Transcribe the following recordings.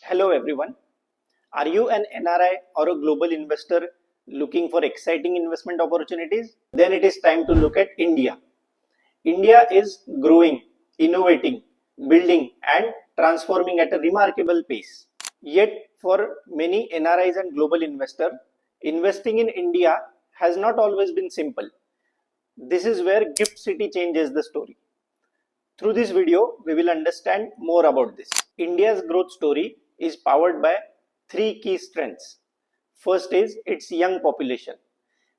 Hello everyone. Are you an NRI or a global investor looking for exciting investment opportunities? Then it is time to look at India. India is growing, innovating, building and transforming at a remarkable pace. Yet for many NRIs and global investors, investing in India has not always been simple. This is where Gift City changes the story. Through this video, we will understand more about this. India's growth story is powered by three key strengths. First is its young population.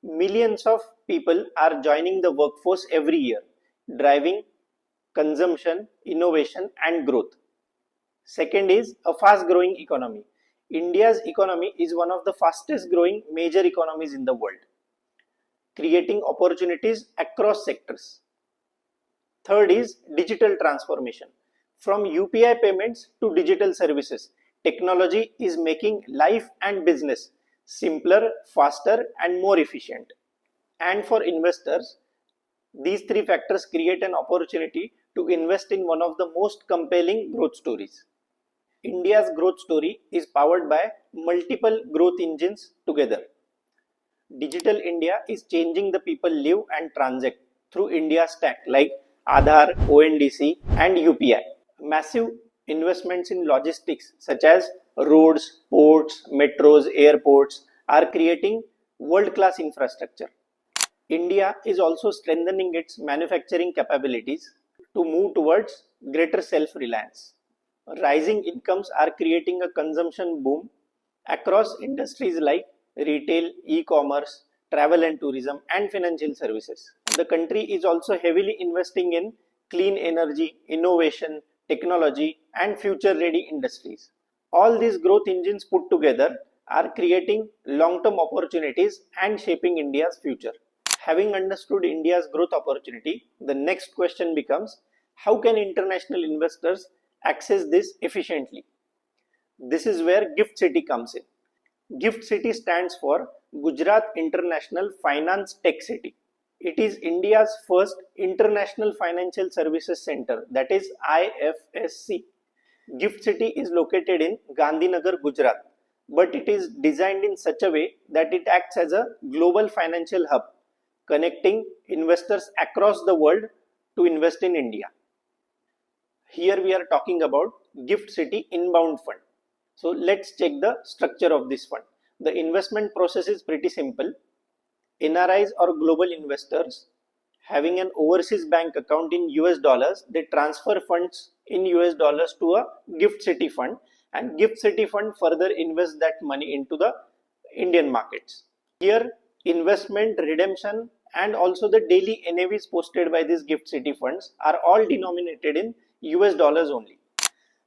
Millions of people are joining the workforce every year, driving consumption, innovation and growth. Second is a fast growing economy. India's economy is one of the fastest growing major economies in the world, creating opportunities across sectors. Third is digital transformation. From UPI payments to digital services, technology is making life and business simpler, faster and more efficient. And for investors, these three factors create an opportunity to invest in one of the most compelling growth stories. India's growth story is powered by multiple growth engines together. Digital India is changing the people live and transact through India stack like Aadhaar, ONDC and UPI. Massive investments in logistics such as roads, ports, metros, airports are creating world-class infrastructure. India is also strengthening its manufacturing capabilities to move towards greater self-reliance. Rising incomes are creating a consumption boom across industries like retail, e-commerce, travel and tourism and financial services. The country is also heavily investing in clean energy, innovation, technology and future-ready industries. All these growth engines put together are creating long-term opportunities and shaping India's future. Having understood India's growth opportunity, the next question becomes, how can international investors access this efficiently? This is where Gift City comes in. Gift City stands for Gujarat International Finance Tech City. It is India's first international financial services center, that is IFSC. Gift City is located in Gandhinagar, Gujarat, but it is designed in such a way that it acts as a global financial hub, connecting investors across the world to invest in India. Here we are talking about Gift City Inbound Fund. So let's check the structure of this fund. The investment process is pretty simple. NRIs or global investors having an overseas bank account in US dollars, they transfer funds in US dollars to a Gift City fund, and Gift City fund further invests that money into the Indian markets. Here investment, redemption and also the daily NAVs posted by these Gift City funds are all denominated in US dollars only.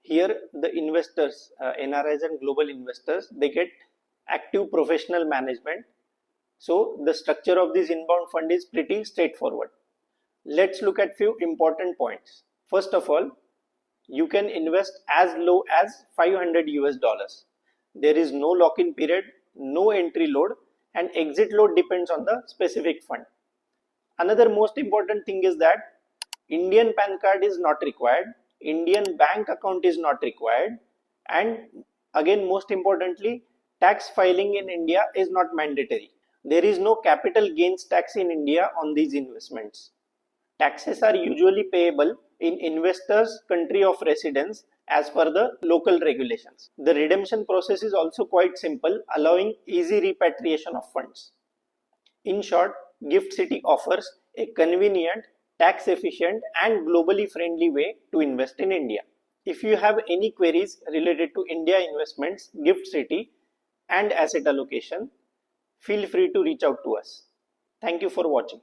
Here the investors, NRIs and global investors, they get active professional management. So the structure of this inbound fund is pretty straightforward. Let's look at few important points. First of all, you can invest as low as 500 US dollars. There is no lock-in period, no entry load and exit load depends on the specific fund. Another most important thing is that Indian PAN card is not required, Indian bank account is not required, and again most importantly, tax filing in India is not mandatory. There is no capital gains tax in India on these investments. Taxes are usually payable in investors' country of residence as per the local regulations. The redemption process is also quite simple, allowing easy repatriation of funds. In short, Gift City offers a convenient, tax efficient and globally friendly way to invest in India. If you have any queries related to India investments, Gift City and asset allocation, feel free to reach out to us. Thank you for watching.